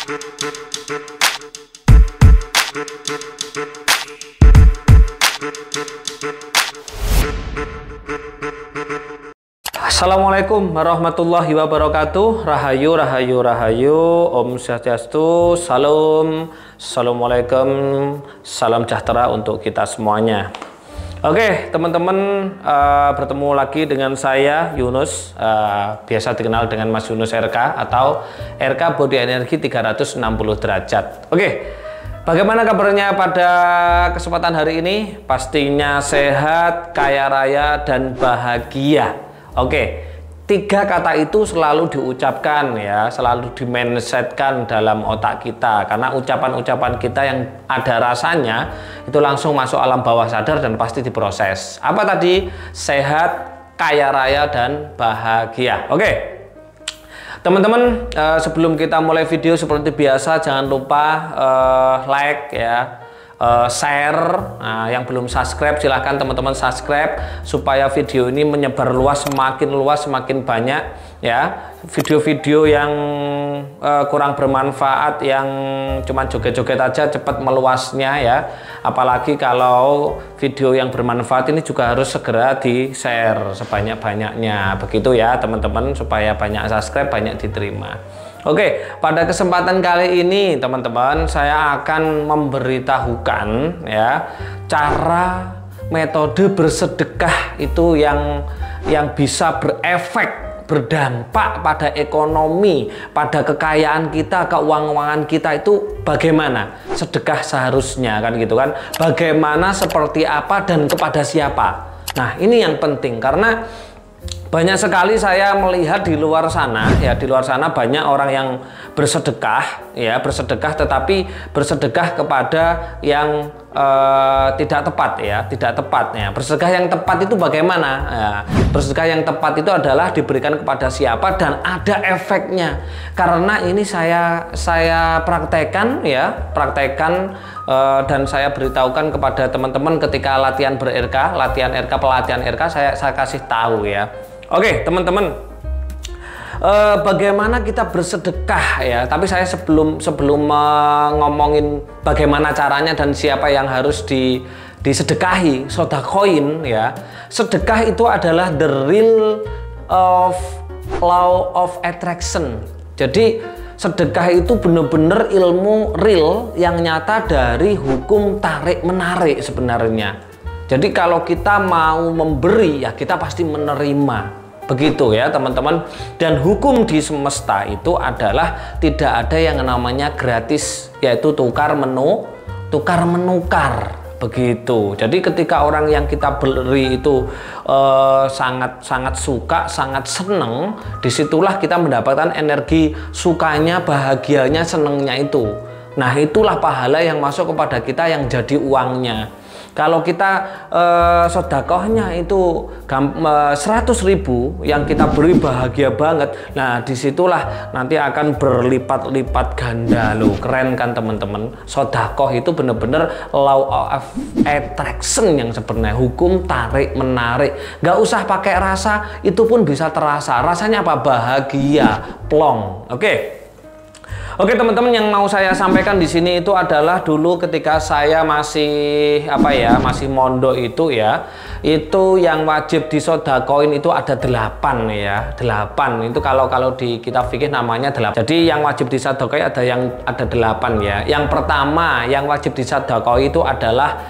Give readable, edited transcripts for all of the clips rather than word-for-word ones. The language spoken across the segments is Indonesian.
Assalamualaikum warahmatullahi wabarakatuh. Rahayu, rahayu, rahayu. Om Swastiastu. Salam. Assalamualaikum. Salam sejahtera untuk kita semuanya. Oke, teman-teman, bertemu lagi dengan saya Yunus, biasa dikenal dengan Mas Yunus RK atau RK Body Energi 360 derajat. Oke, bagaimana kabarnya pada kesempatan hari ini? Pastinya sehat, kaya raya, dan bahagia. Oke, 3 kata itu selalu diucapkan ya, selalu di-mindsetkan dalam otak kita, karena ucapan-ucapan kita yang ada rasanya itu langsung masuk alam bawah sadar dan pasti diproses. Apa tadi? Sehat, kaya raya, dan bahagia. Oke, teman-teman, sebelum kita mulai video seperti biasa, jangan lupa like ya, share. Nah, yang belum subscribe silahkan teman-teman subscribe supaya video ini menyebar luas, semakin banyak ya. Video-video yang kurang bermanfaat, yang cuma joget-joget aja cepat meluasnya ya. Apalagi kalau video yang bermanfaat ini juga harus segera di share sebanyak-banyaknya, begitu ya teman-teman, supaya banyak subscribe, banyak diterima. Oke, pada kesempatan kali ini teman-teman, saya akan memberitahukan ya cara metode bersedekah itu yang bisa berefek, berdampak pada ekonomi, pada kekayaan kita, keuangan kita itu bagaimana sedekah seharusnya, kan gitu kan. Bagaimana, seperti apa, dan kepada siapa. Nah, ini yang penting karena banyak sekali saya melihat di luar sana ya, di luar sana banyak orang yang bersedekah ya, tetapi bersedekah kepada yang tidak tepat ya, Bersedekah yang tepat itu bagaimana ya? Bersedekah yang tepat itu adalah diberikan kepada siapa dan ada efeknya. Karena ini saya praktekkan ya, dan saya beritahukan kepada teman-teman ketika latihan pelatihan RK, saya kasih tahu ya. Oke, teman-teman, bagaimana kita bersedekah ya? Tapi saya sebelum ngomongin bagaimana caranya dan siapa yang harus disedekahi, sodakoin ya. Sedekah itu adalah the real of law of attraction. Jadi sedekah itu benar-benar ilmu real yang nyata dari hukum tarik menarik sebenarnya. Jadi kalau kita mau memberi ya kita pasti menerima, begitu ya teman-teman. Dan hukum di semesta itu adalah tidak ada yang namanya gratis, yaitu tukar menukar, begitu. Jadi ketika orang yang kita beri itu sangat suka, sangat seneng, disitulah kita mendapatkan energi sukanya, bahagianya, senengnya itu. Nah, itulah pahala yang masuk kepada kita yang jadi uangnya. Kalau kita sodakohnya itu 100.000 yang kita beri bahagia banget, nah disitulah nanti akan berlipat-lipat ganda loh. Keren kan teman-teman? Sodakoh itu bener-bener law of attraction yang sebenarnya, hukum tarik menarik. Nggak usah pakai rasa, itu pun bisa terasa. Rasanya apa? Bahagia, plong. Oke teman-teman, yang mau saya sampaikan di sini itu adalah dulu ketika saya masih mondok itu ya, itu yang wajib disodakoin itu ada 8 ya, 8 itu kalau di kitab fikih namanya 8. Jadi yang wajib disodakoin ada 8 ya. Yang pertama yang wajib disodakoin itu adalah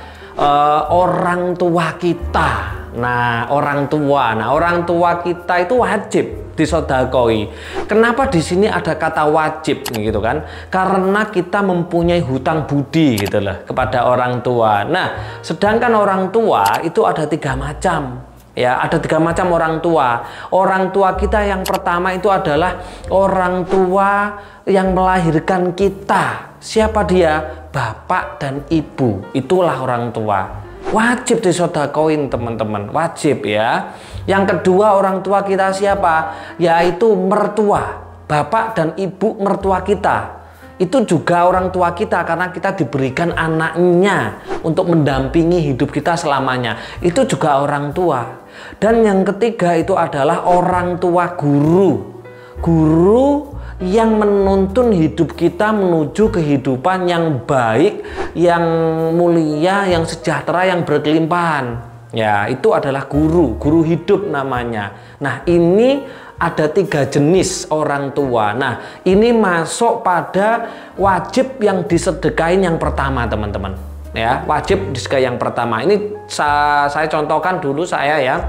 orang tua kita. Nah, orang tua kita itu wajib disodakoi. Kenapa di sini ada kata wajib gitu kan? Karena kita mempunyai hutang budi gitu loh kepada orang tua. Nah, sedangkan orang tua itu ada 3 macam. Ya, ada 3 macam orang tua. Orang tua kita yang pertama itu adalah orang tua yang melahirkan kita. Siapa dia? Bapak dan ibu. Itulah orang tua. Wajib disodakoin teman-teman, wajib ya. Yang kedua orang tua kita siapa? Yaitu mertua, bapak dan ibu mertua kita. Itu juga orang tua kita karena kita diberikan anaknya untuk mendampingi hidup kita selamanya. Itu juga orang tua. Dan yang ketiga itu adalah orang tua guru. Guru yang menuntun hidup kita menuju kehidupan yang baik, yang mulia, yang sejahtera, yang berkelimpahan. Ya, itu adalah guru hidup namanya. Nah, ini ada 3 jenis orang tua. Nah, ini masuk pada wajib yang disedekain yang pertama, teman-teman. Ya, wajib disedekain yang pertama. Ini saya contohkan dulu saya ya.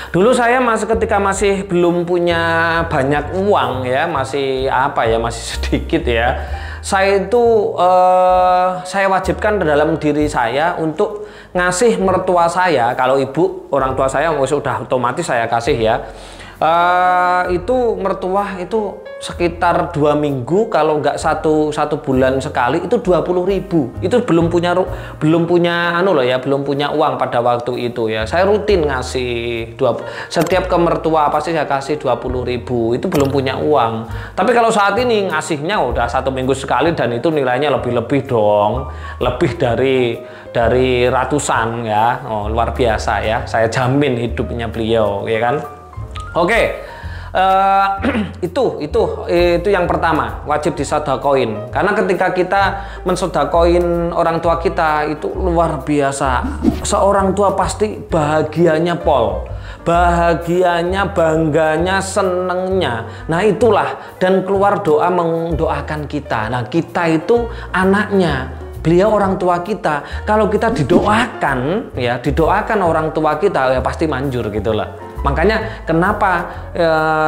Dulu saya ketika masih belum punya banyak uang ya, masih masih sedikit ya. Saya itu saya wajibkan dalam diri saya untuk ngasih mertua saya. Kalau ibu, orang tua saya sudah otomatis saya kasih ya. Itu mertua itu sekitar 2 minggu, kalau nggak satu bulan sekali itu 20.000. Itu belum punya belum punya uang pada waktu itu ya. Saya rutin ngasih setiap ke mertua pasti saya kasih 20.000. Itu belum punya uang. Tapi kalau saat ini ngasihnya udah 1 minggu sekali, dan itu nilainya lebih dong, lebih dari ratusan ya. Luar biasa ya. Saya jamin hidupnya beliau ya kan. Oke, itu yang pertama, wajib disodakoin. Karena ketika kita mensodakoin orang tua kita itu luar biasa. Seorang tua pasti bahagianya pol, bahagianya, bangganya, senengnya. Nah itulah, dan keluar doa mendoakan kita. Nah kita itu anaknya, beliau orang tua kita. Kalau kita didoakan ya, didoakan orang tua kita ya pasti manjur gitulah. Makanya kenapa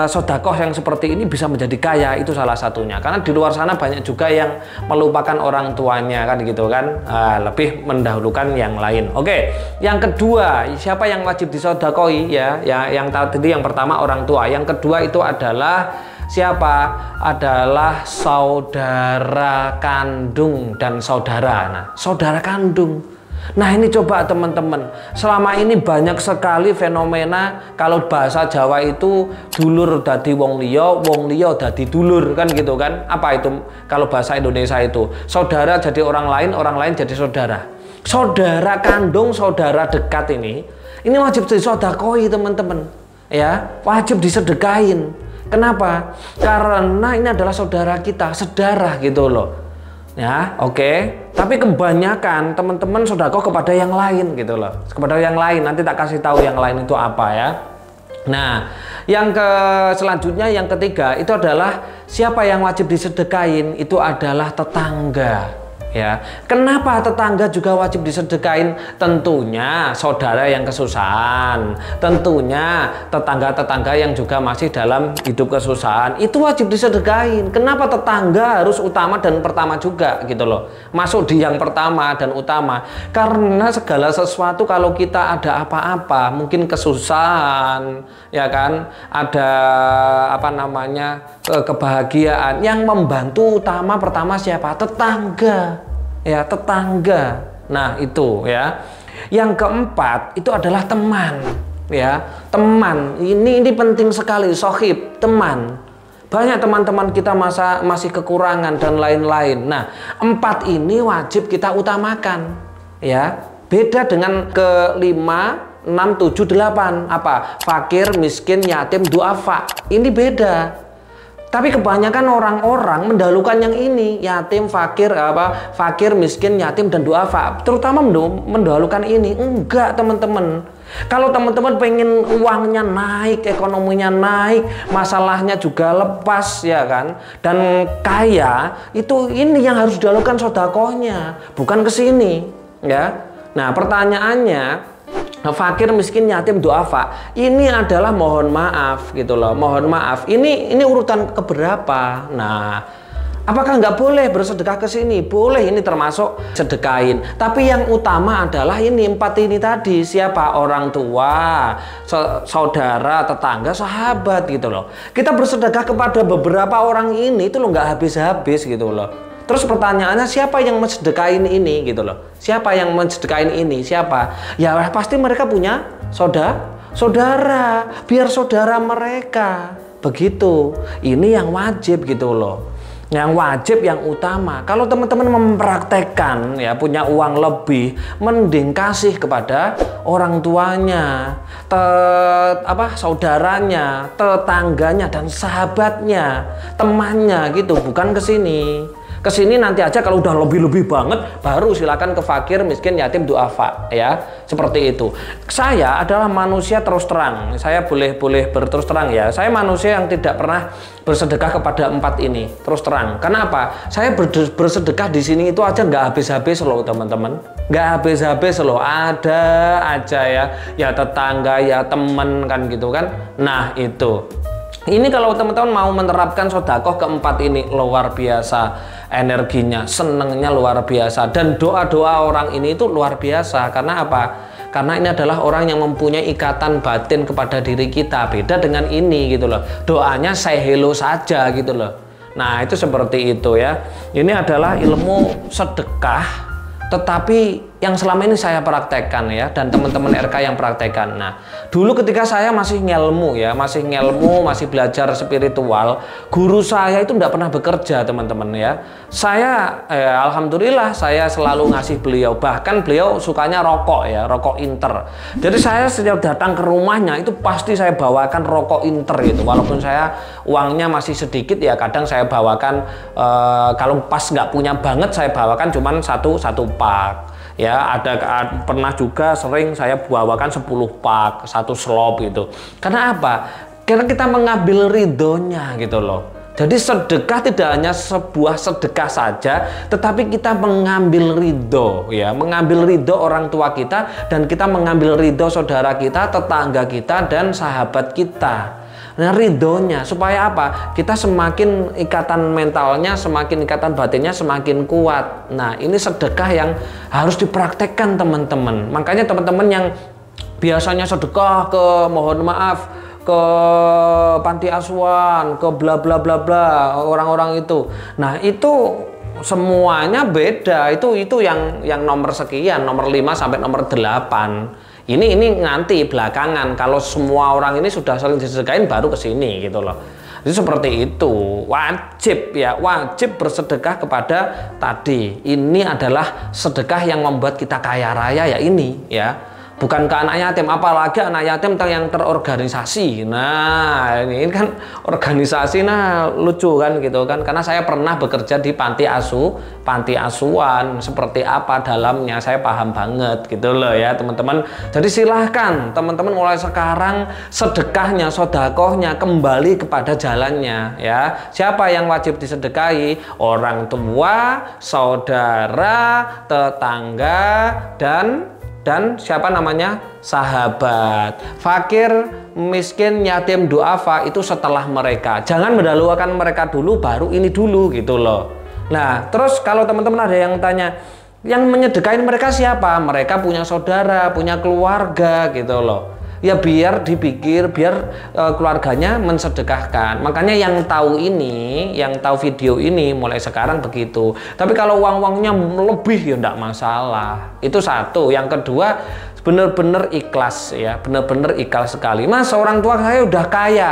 sodakoh yang seperti ini bisa menjadi kaya, itu salah satunya. Karena di luar sana banyak juga yang melupakan orang tuanya kan gitu kan, lebih mendahulukan yang lain. Oke, yang kedua, siapa yang wajib disodakohi ya? Yang tadi yang pertama orang tua, yang kedua itu adalah siapa? Adalah saudara kandung dan saudara. Nah, saudara kandung. Nah ini coba teman-teman, selama ini banyak sekali fenomena kalau bahasa Jawa itu dulur dadi wong liya dadi dulur kan gitu kan. Apa itu kalau bahasa Indonesia itu? Saudara jadi orang lain jadi saudara. Saudara kandung, saudara dekat ini wajib disedekahi teman-teman. Ya, wajib disedekahin. Kenapa? Karena ini adalah saudara kita, sedarah gitu loh. Ya, oke. Tapi kebanyakan teman-teman sedekah kepada yang lain gitu loh. Kepada yang lain, nanti tak kasih tahu yang lain itu apa ya. Nah, selanjutnya yang ketiga itu adalah siapa yang wajib disedekain, itu adalah tetangga. Ya, kenapa tetangga juga wajib disedekain? Tentunya saudara yang kesusahan, tentunya tetangga-tetangga yang juga masih dalam hidup kesusahan, itu wajib disedekain. Kenapa tetangga harus utama dan pertama juga gitu loh, masuk di yang pertama dan utama? Karena segala sesuatu kalau kita ada apa-apa, mungkin kesusahan, ya kan, ada kebahagiaan, yang membantu utama pertama siapa? Tetangga. Ya, tetangga. Nah itu ya. Yang keempat itu adalah teman. Ya, teman ini penting sekali. Sohib, teman. Banyak teman-teman kita masih kekurangan dan lain-lain. Nah 4 ini wajib kita utamakan. Ya, beda dengan ke 5, 6, 7, 8. Apa? Fakir, miskin, yatim, duafa. Ini beda. Tapi kebanyakan orang-orang mendahulukan yang ini, yatim, fakir, miskin, yatim, dan duafa. Terutama mendahulukan ini. Enggak, teman-teman. Kalau teman-teman pengen uangnya naik, ekonominya naik, masalahnya juga lepas, ya kan, dan kaya, ini yang harus didahulukan sedekahnya, bukan ke sini, ya. Nah, pertanyaannya, fakir, miskin, yatim, duafa, ini adalah mohon maaf gitu loh, mohon maaf. Ini urutan keberapa? Nah, apakah nggak boleh bersedekah ke sini? Boleh, ini termasuk sedekahin. Tapi yang utama adalah ini 4 ini tadi. Siapa? Orang tua, saudara, tetangga, sahabat gitu loh. Kita bersedekah kepada beberapa orang ini itu loh nggak habis-habis gitu loh. Terus pertanyaannya, siapa yang mensedekain ini gitu loh? Siapa yang mensedekain ini? Siapa? Ya pasti mereka punya saudara, biar saudara mereka. Begitu. Ini yang wajib gitu loh. Yang wajib, yang utama. Kalau teman-teman mempraktekkan ya, punya uang lebih, mending kasih kepada orang tuanya, saudaranya, tetangganya, dan sahabatnya, temannya gitu. Bukan ke sini. Kesini nanti aja kalau udah lebih-lebih banget, baru silakan ke fakir, miskin, yatim, duafa, ya, seperti itu. Saya adalah manusia terus terang, saya boleh berterus terang ya, saya manusia yang tidak pernah bersedekah kepada 4 ini, terus terang. Kenapa? Saya bersedekah di sini itu aja nggak habis-habis loh teman-teman, nggak habis-habis loh, ada aja ya tetangga, ya temen kan gitu kan. Nah itu. Ini kalau teman-teman mau menerapkan sodakoh keempat ini, luar biasa energinya, senengnya luar biasa, dan doa-doa orang ini itu luar biasa. Karena apa? Karena ini adalah orang yang mempunyai ikatan batin kepada diri kita, beda dengan ini gitu loh. Doanya say hello saja gitu loh. Nah itu seperti itu ya. Ini adalah ilmu sedekah, tetapi yang selama ini saya praktekkan ya, dan teman-teman RK yang praktekkan. Nah, dulu ketika saya masih ngelmu ya, masih belajar spiritual, guru saya itu tidak pernah bekerja teman-teman ya. Saya alhamdulillah saya selalu ngasih beliau, bahkan beliau sukanya rokok ya, rokok Inter. Jadi saya setiap datang ke rumahnya itu pasti saya bawakan rokok Inter gitu. Walaupun saya uangnya masih sedikit ya, kadang saya bawakan kalau pas nggak punya banget saya bawakan cuman satu pak. Ya, pernah juga sering saya bawakan 10 pak, 1 slop gitu. Karena apa? Karena kita mengambil ridhonya gitu loh. Jadi sedekah tidak hanya sebuah sedekah saja, tetapi kita mengambil ridho ya, mengambil ridho orang tua kita, dan kita mengambil ridho saudara kita, tetangga kita, dan sahabat kita. Nah ridhonya supaya apa? Kita semakin ikatan mentalnya, semakin ikatan batinnya semakin kuat. Nah ini sedekah yang harus dipraktekkan teman-teman. Makanya teman-teman yang biasanya sedekah ke, mohon maaf, ke panti asuhan, ke bla bla bla bla, orang-orang itu. Nah itu semuanya beda. Itu yang nomor sekian, nomor 5 sampai nomor 8. Ini nanti belakangan, kalau semua orang ini sudah saling disedekahin baru ke sini gitu loh. Jadi seperti itu, wajib ya, wajib bersedekah kepada tadi. Ini adalah sedekah yang membuat kita kaya raya ya ini ya. Bukan ke anak yatim, apalagi anak yatim yang terorganisasi. Nah ini kan organisasi, nah lucu kan gitu kan. Karena saya pernah bekerja di panti asuhan, seperti apa dalamnya saya paham banget gitu loh ya teman-teman. Jadi silahkan teman-teman mulai sekarang sedekahnya, sodakohnya kembali kepada jalannya ya. Siapa yang wajib disedekahi? Orang tua, saudara, tetangga, dan siapa namanya? Sahabat. Fakir, miskin, yatim, duafa itu setelah mereka. Jangan mendahulukan mereka dulu, baru ini dulu gitu loh. Nah terus kalau teman-teman ada yang tanya, yang menyedekahin mereka siapa? Mereka punya saudara, punya keluarga gitu loh. Ya biar dipikir, biar keluarganya mensedekahkan. Makanya yang tahu ini, yang tahu video ini mulai sekarang begitu. Tapi kalau uangnya lebih ya enggak masalah. Itu satu. Yang kedua, bener-bener ikhlas ya, bener-bener ikhlas sekali. Mas, orang tua saya udah kaya.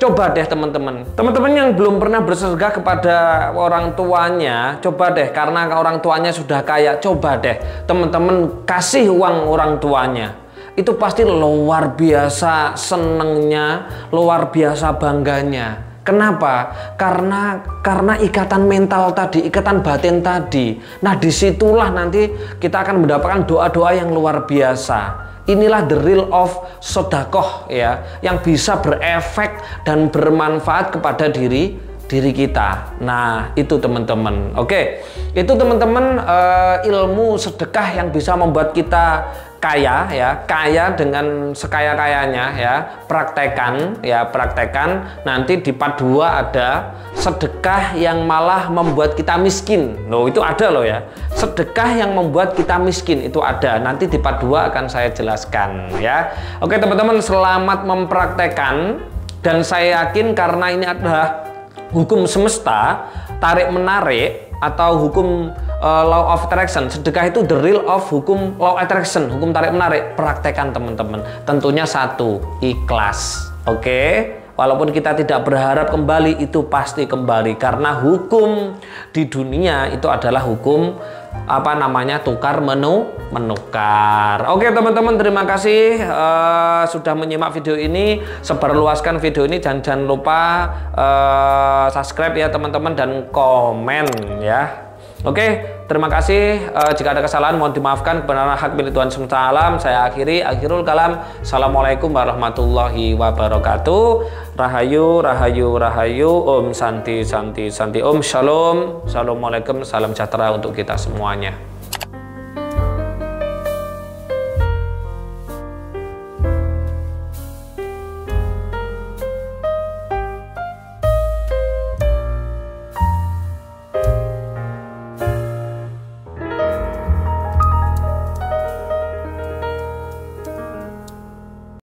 Coba deh teman-teman yang belum pernah bersedekah kepada orang tuanya, coba deh, karena orang tuanya sudah kaya, coba deh teman-teman kasih uang orang tuanya. Itu pasti luar biasa senengnya, luar biasa bangganya. Kenapa? Karena ikatan mental tadi, ikatan batin tadi. Nah disitulah nanti kita akan mendapatkan doa-doa yang luar biasa. Inilah the real of sodakoh ya, yang bisa berefek dan bermanfaat kepada diri kita. Nah itu teman-teman. Oke, itu teman-teman ilmu sedekah yang bisa membuat kita kaya ya, kaya dengan sekaya-kayanya ya. Praktekan nanti di part 2 ada sedekah yang malah membuat kita miskin. Loh itu ada loh ya, sedekah yang membuat kita miskin itu ada, nanti di part 2 akan saya jelaskan ya. Oke teman-teman, selamat mempraktekkan, dan saya yakin karena ini adalah hukum semesta, tarik menarik atau hukum law of attraction. Sedekah itu the real of hukum law attraction, hukum tarik menarik. Praktekkan teman-teman. Tentunya satu, ikhlas. Oke, Walaupun kita tidak berharap kembali, itu pasti kembali. Karena hukum di dunia itu adalah hukum tukar menukar. Oke teman-teman, terima kasih sudah menyimak video ini. Sebarluaskan video ini, dan jangan lupa subscribe ya teman-teman, dan komen ya. Oke, terima kasih. Jika ada kesalahan mohon dimaafkan, kebenaran hak milik Tuhan semesta alam. Saya akhirul kalam. Assalamualaikum warahmatullahi wabarakatuh. Rahayu, rahayu, rahayu. Om santi, santi, santi. Om shalom. Assalamualaikum, salam sejahtera untuk kita semuanya.